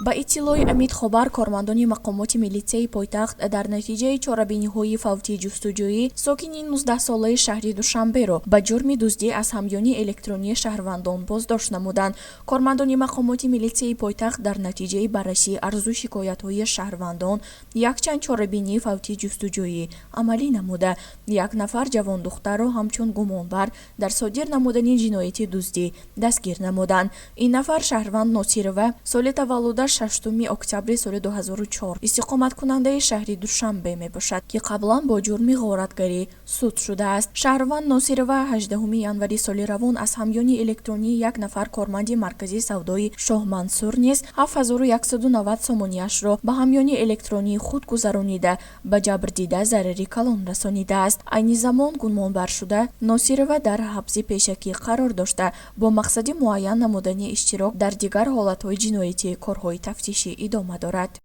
ба иттилои Амид Хобар, кормандони мақомоти милитсияи пойтахт дар натиҷаи чорабиниҳои фавтии ҷустуҷӯӣ сокини 19-солаи шаҳри Душанберо ба ҷурми дуздӣ аз ҳамёни электронии шаҳрвандон боздошт намуданд. Кормандони мақомоти милитсияи пойтахт дар натиҷаи баррасии арзу шикоятҳои шаҳрвандон якчанд чорабинии фавтии ҷустуҷӯӣ амалӣ намуда, як нафар ҷавондухтарро ҳамчун гумонбар дар содир намудани ҷинояти дуздӣ дастгир намуданд. Ин нафар шаҳрванд Носирова соли таваллудаш 6 октябри соли 2004 истиқоматкунандаи шаҳри Душанбе мебошад, ки қаблан бо ҷурми ғоратгарӣ суд шудааст. Шаҳрванд Носирова 18 январи соли равон аз ҳамёни электронии як нафар корманди маркази савдои Шоҳ Мансур низ 7190 сомониашро ба ҳамёни электронии худ гузаронида ба ҷабрдида зарари калон расонидааст. Айни замон гумонбар шуда Носирова дар ҳабси пешакӣ қарор дошта бо мақсади муайян намудани иштирок дар дигар ҳолатҳои ҷиноятӣ корҳои тафтишӣ идома дорад.